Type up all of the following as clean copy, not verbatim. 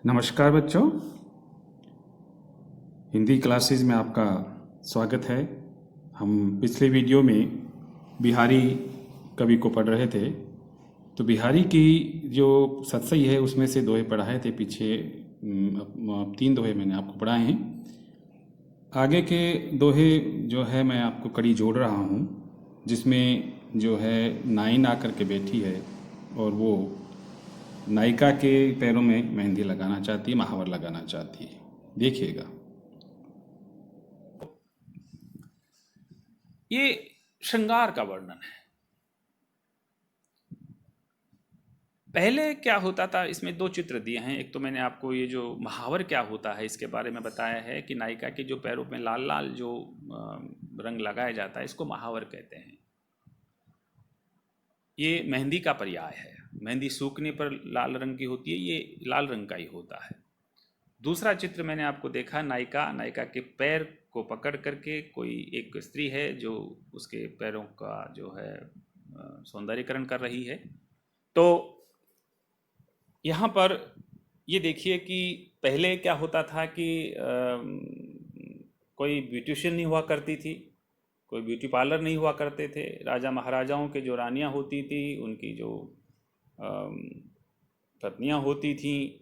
नमस्कार बच्चों, हिंदी क्लासेस में आपका स्वागत है। हम पिछले वीडियो में बिहारी कवि को पढ़ रहे थे। तो बिहारी की जो सतसई है उसमें से दोहे पढ़ाए थे पीछे। अब 3 दोहे मैंने आपको पढ़ाए हैं। आगे के दोहे जो है मैं आपको कड़ी जोड़ रहा हूँ, जिसमें जो है नाइन आकर के बैठी है और वो नायिका के पैरों में मेहंदी लगाना चाहती है, महावर लगाना चाहती है। देखिएगा। ये श्रृंगार का वर्णन है। पहले क्या होता था, इसमें 2 चित्र दिए हैं। एक तो मैंने आपको ये जो महावर क्या होता है इसके बारे में बताया है कि नायिका के जो पैरों में लाल लाल जो रंग लगाया जाता है इसको महावर कहते हैं। ये मेहंदी का पर्याय है। मेहंदी सूखने पर लाल रंग की होती है, ये लाल रंग का ही होता है। दूसरा चित्र मैंने आपको देखा, नायिका के पैर को पकड़ करके कोई एक स्त्री है जो उसके पैरों का जो है सौंदर्यीकरण कर रही है। तो यहाँ पर ये देखिए कि पहले क्या होता था कि कोई ब्यूटिशियन नहीं हुआ करती थी, कोई ब्यूटी पार्लर नहीं हुआ करते थे। राजा महाराजाओं के जो रानियाँ होती थी, उनकी जो पत्नियाँ होती थीं,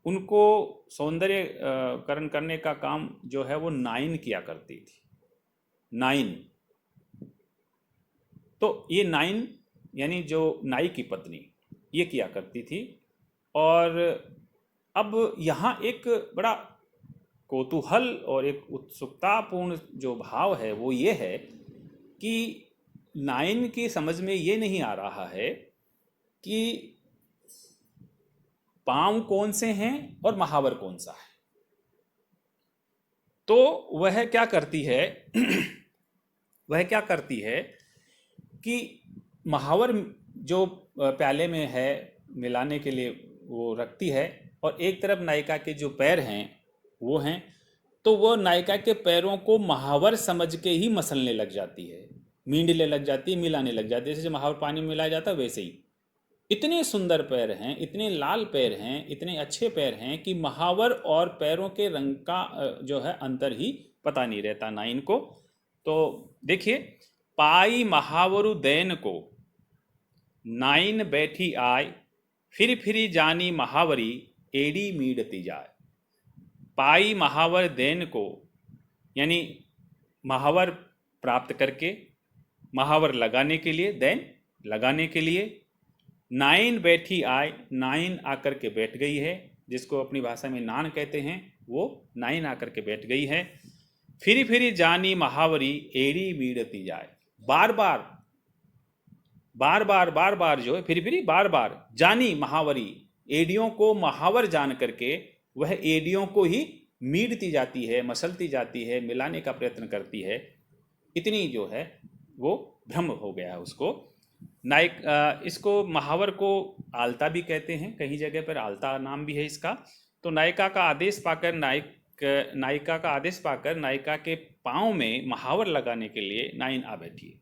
उनको सौंदर्यकरण करने का काम जो है वो नाइन किया करती थी। नाइन, तो ये नाइन यानी जो नाई की पत्नी ये किया करती थी। और अब यहाँ एक बड़ा कौतूहल और एक उत्सुकतापूर्ण जो भाव है वो ये है कि नाइन की समझ में ये नहीं आ रहा है कि पांव कौन से हैं और महावर कौन सा है। तो वह क्या करती है वह क्या करती है कि महावर जो प्याले में है मिलाने के लिए वो रखती है, और एक तरफ नायिका के जो पैर हैं वो हैं, तो वो नायिका के पैरों को महावर समझ के ही मसलने लग जाती है, मींडले लग जाती है, मिलाने लग जाती है। जैसे महावर पानी में मिलाया जाता है वैसे ही। इतने सुंदर पैर हैं, इतने लाल पैर हैं, इतने अच्छे पैर हैं कि महावर और पैरों के रंग का जो है अंतर ही पता नहीं रहता नाइन को। तो देखिए, पाई महावरु दैन को नाइन बैठी आय, फिरी जानी महावरी एड़ी मीडती जाए। पाई महावर दैन को यानी महावर प्राप्त करके, महावर लगाने के लिए, दैन लगाने के लिए, नाइन बैठी आय, नाइन आकर के बैठ गई है, जिसको अपनी भाषा में नान कहते हैं, वो नाइन आकर के बैठ गई है। फिरी जानी महावरी एड़ी मीडती जाए। बार बार जो है फिरी बार जानी महावरी, एड़ियों को महावर जान करके वह एड़ियों को ही मीडती जाती है, मसलती जाती है, मिलाने का प्रयत्न करती है। इतनी जो है वो भ्रम हो गया है उसको। नायक इसको महावर को आलता भी कहते हैं, कहीं जगह पर आलता नाम भी है इसका। तो नायिका का आदेश पाकर नायिका के पाँव में महावर लगाने के लिए नाइन आ बैठी है,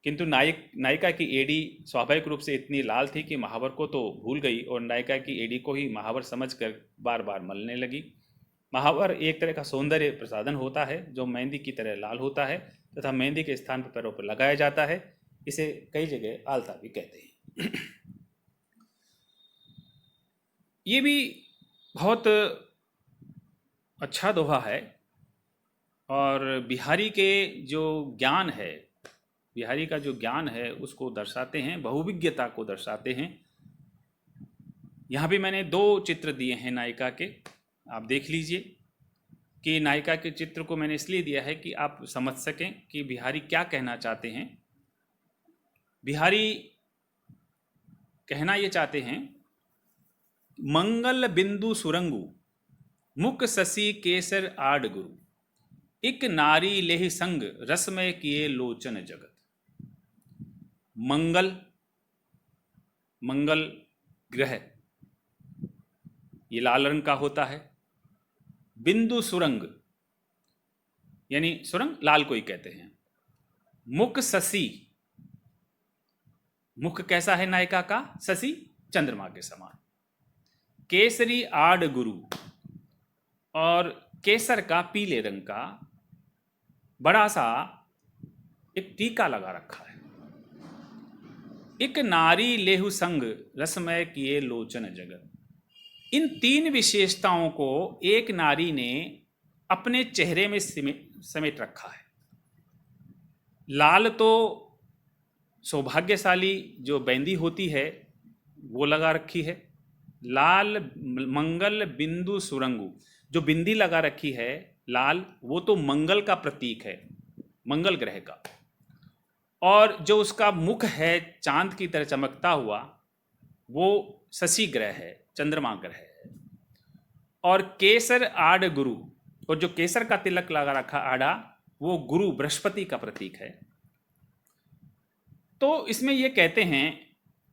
किंतु नायिका की एड़ी स्वाभाविक रूप से इतनी लाल थी कि महावर को तो भूल गई और नायिका की एड़ी को ही महावर समझकर बार बार मलने लगी। महावर एक तरह का सौंदर्य प्रसाधन होता है जो मेहंदी की तरह लाल होता है तथा मेहंदी के स्थान पर पैरों पर लगाया जाता है। इसे कई जगह आलता भी कहते हैं। ये भी बहुत अच्छा दोहा है और बिहारी के जो ज्ञान है, बिहारी का जो ज्ञान है उसको दर्शाते हैं, बहुविज्ञता को दर्शाते हैं। यहाँ भी मैंने 2 चित्र दिए हैं नायिका के, आप देख लीजिए कि नायिका के चित्र को मैंने इसलिए दिया है कि आप समझ सकें कि बिहारी क्या कहना चाहते हैं। बिहारी कहना ये चाहते हैं, मंगल बिंदु सुरंगु, मुख ससी केसर आड गुरु, इक नारी लेहि संग रसमय किए लोचन जगत। मंगल ग्रह ये लाल रंग का होता है। बिंदु सुरंग यानी सुरंग लाल को ही कहते हैं। मुख ससी, मुख कैसा है नायिका का? ससी, चंद्रमा के समान। केसरी आड़ गुरु, और केसर का पीले रंग का बड़ा सा एक टीका लगा रखा है। एक नारी लेहु संग रसमय किए लोचन जगत। इन तीन विशेषताओं को एक नारी ने अपने चेहरे में समेट रखा है। लाल तो सौभाग्यशाली जो बिंदी होती है वो लगा रखी है। लाल मंगल बिंदु सुरंगु, जो बिंदी लगा रखी है लाल, वो तो मंगल का प्रतीक है, मंगल ग्रह का। और जो उसका मुख है चांद की तरह चमकता हुआ, वो शशि ग्रह है, चंद्रमा ग्रह है। और केसर आड़ गुरु, और जो केसर का तिलक लगा रखा आड़ा, वो गुरु बृहस्पति का प्रतीक है। तो इसमें ये कहते हैं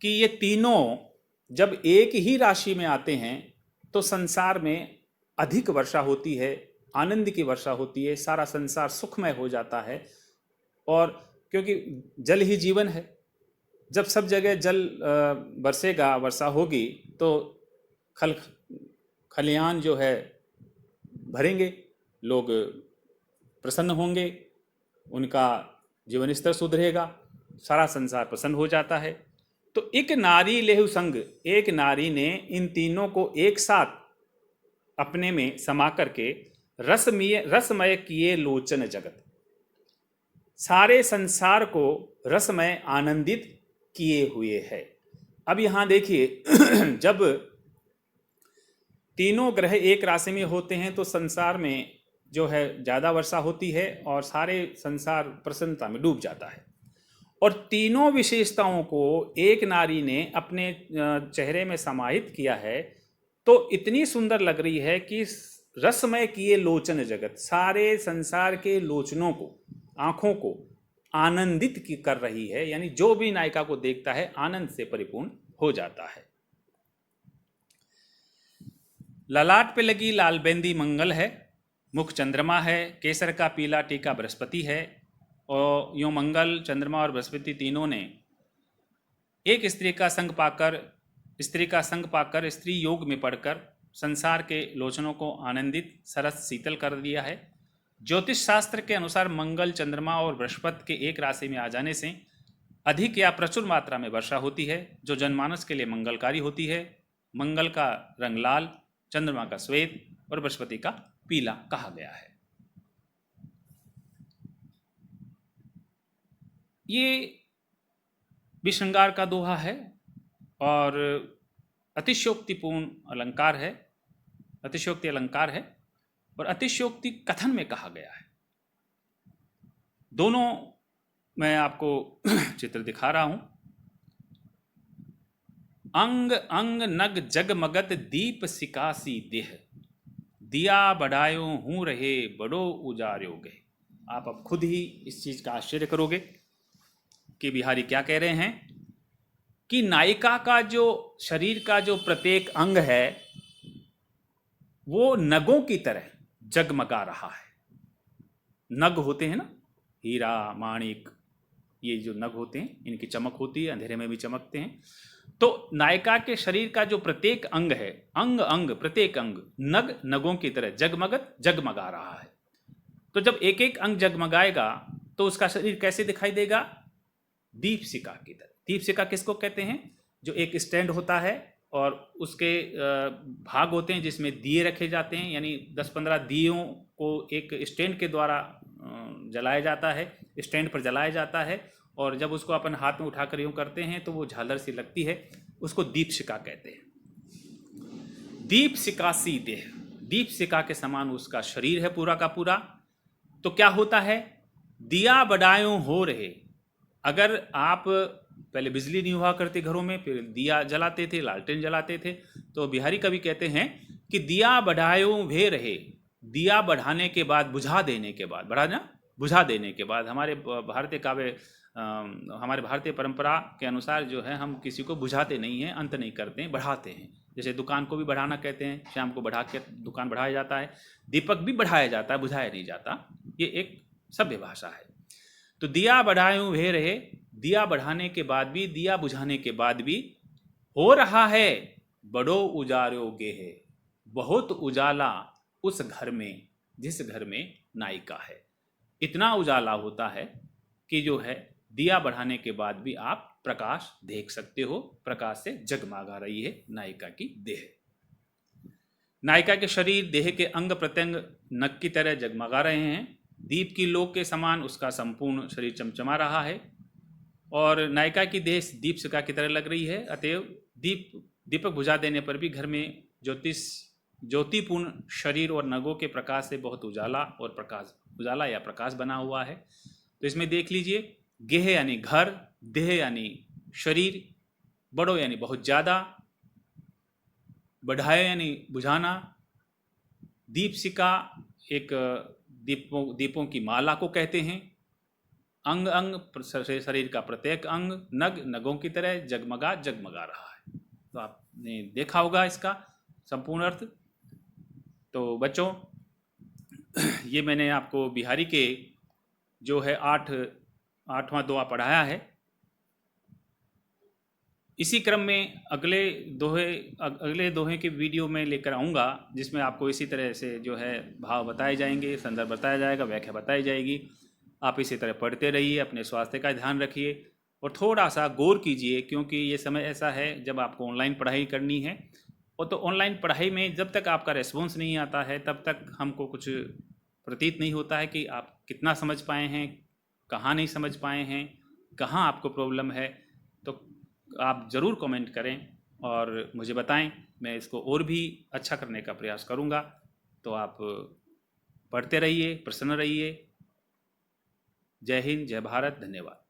कि ये तीनों जब एक ही राशि में आते हैं तो संसार में अधिक वर्षा होती है, आनंद की वर्षा होती है, सारा संसार सुखमय हो जाता है। और क्योंकि जल ही जीवन है, जब सब जगह जल बरसेगा, वर्षा होगी, तो खलियान जो है भरेंगे, लोग प्रसन्न होंगे, उनका जीवन स्तर सुधरेगा, सारा संसार प्रसन्न हो जाता है। तो एक नारी लेहु संग, एक नारी ने इन तीनों को एक साथ अपने में समा करके रसमय किए लोचन जगत, सारे संसार को रसमय आनंदित किए हुए है। अब यहाँ देखिए जब तीनों ग्रह एक राशि में होते हैं तो संसार में जो है ज़्यादा वर्षा होती है और सारे संसार प्रसन्नता में डूब जाता है। और तीनों विशेषताओं को एक नारी ने अपने चेहरे में समाहित किया है, तो इतनी सुंदर लग रही है कि रसमय किए लोचन जगत, सारे संसार के लोचनों को, आँखों को आनंदित कर रही है। यानी जो भी नायिका को देखता है आनंद से परिपूर्ण हो जाता है। ललाट पे लगी लाल बेंदी मंगल है, मुख चंद्रमा है, केसर का पीला टीका बृहस्पति है। और यूँ मंगल, चंद्रमा और बृहस्पति तीनों ने एक स्त्री का संग पाकर स्त्री योग में पढ़कर संसार के लोचनों को आनंदित, सरस, शीतल कर दिया है। ज्योतिष शास्त्र के अनुसार मंगल, चंद्रमा और बृहस्पति के एक राशि में आ जाने से अधिक या प्रचुर मात्रा में वर्षा होती है, जो जनमानस के लिए मंगलकारी होती है। मंगल का रंग लाल, चंद्रमा का श्वेत और बृहस्पति का पीला कहा गया है। ये भी श्रृंगार का दोहा है और अतिशयोक्तिपूर्ण अलंकार है, अतिशयोक्ति अलंकार है और अतिशयोक्ति कथन में कहा गया है। दोनों मैं आपको चित्र दिखा रहा हूं। अंग अंग नग जगमगत दीप सिकासी देह, दिया बढ़ायो हूँ रहे बड़ो उजार्यो गए। आप अब खुद ही इस चीज का आश्चर्य करोगे कि बिहारी क्या कह रहे हैं कि नायिका का जो शरीर का जो प्रत्येक अंग है वो नगों की तरह जगमगा रहा है। नग होते हैं ना, हीरा, माणिक, ये जो नग होते हैं इनकी चमक होती है, अंधेरे में भी चमकते हैं। तो नायिका के शरीर का जो प्रत्येक अंग है, अंग अंग प्रत्येक अंग नग नगों की तरह जगमगा रहा है। तो जब एक एक अंग जगमगाएगा तो उसका शरीर कैसे दिखाई देगा? दीपशिखा की तरह। दीपशिखा किसको कहते हैं? जो एक स्टैंड होता है और उसके भाग होते हैं जिसमें दिए रखे जाते हैं, यानी 10-15 दियों को एक स्टैंड के द्वारा जलाया जाता है, स्टैंड पर जलाया जाता है। और जब उसको अपन हाथ में उठाकर यूँ करते हैं तो वो झालर सी लगती है, उसको दीपशिखा कहते हैं। दीपशिखा सी देह, दीपशिखा के समान उसका शरीर है पूरा का पूरा। तो क्या होता है? दिया बढ़ायों हो रहे। अगर आप पहले बिजली नहीं हुआ करती घरों में, फिर दिया जलाते थे, लालटेन जलाते थे, तो बिहारी कवि कहते हैं कि दिया बढ़ायों भे रहे। दिया बढ़ाने के बाद, बुझा देने के बाद, बढ़ाना बुझा देने के बाद, हमारे भारतीय काव्य, हमारे भारतीय परंपरा के अनुसार जो है हम किसी को बुझाते नहीं हैं, अंत नहीं करते हैं, बढ़ाते हैं। जैसे दुकान को भी बढ़ाना कहते हैं, शाम को बढ़ा के दुकान बढ़ाया जाता है। दीपक भी बढ़ाया जाता है, बुझाया नहीं जाता। ये एक सभ्य भाषा है। तो दिया बढ़ायों भे रहे, दिया बढ़ाने के बाद भी, दिया बुझाने के बाद भी हो रहा है बड़ो उजारो गेहे, बहुत उजाला उस घर में जिस घर में नायिका है। इतना उजाला होता है कि जो है दिया बढ़ाने के बाद भी आप प्रकाश देख सकते हो, प्रकाश से जगमगा रही है नायिका की देह। नायिका के शरीर, देह के अंग प्रत्यंग नग की तरह जगमगा रहे हैं। दीप की लौ के समान उसका संपूर्ण शरीर चमचमा रहा है और नायिका की देह दीपशिखा की तरह लग रही है। अतएव दीपक बुझा देने पर भी घर में ज्योतिपूर्ण शरीर और नगों के प्रकाश से बहुत उजाला या प्रकाश बना हुआ है। तो इसमें देख लीजिए, गेह यानी घर, देह यानी शरीर, बड़ो यानी बहुत ज़्यादा, बढ़ाए यानी बुझाना, दीपशिखा एक दीपों की माला को कहते हैं। अंग अंग शरीर का प्रत्येक अंग, नगों की तरह जगमगा रहा है। तो आपने देखा होगा इसका संपूर्ण अर्थ। तो बच्चों, ये मैंने आपको बिहारी के जो है आठवां दोहा पढ़ाया है। इसी क्रम में अगले दोहे के वीडियो में लेकर आऊँगा, जिसमें आपको इसी तरह से जो है भाव बताए जाएंगे, संदर्भ बताया जाएगा, व्याख्या बताई जाएगी। आप इसी तरह पढ़ते रहिए, अपने स्वास्थ्य का ध्यान रखिए और थोड़ा सा गौर कीजिए, क्योंकि ये समय ऐसा है जब आपको ऑनलाइन पढ़ाई करनी है। और तो ऑनलाइन पढ़ाई में जब तक आपका रेस्पॉन्स नहीं आता है तब तक हमको कुछ प्रतीत नहीं होता है कि आप कितना समझ पाए हैं, कहाँ नहीं समझ पाए हैं, कहाँ आपको प्रॉब्लम है। तो आप ज़रूर कमेंट करें और मुझे बताएं, मैं इसको और भी अच्छा करने का प्रयास करूँगा। तो आप पढ़ते रहिए, प्रसन्न रहिए। जय हिंद, जय भारत, धन्यवाद।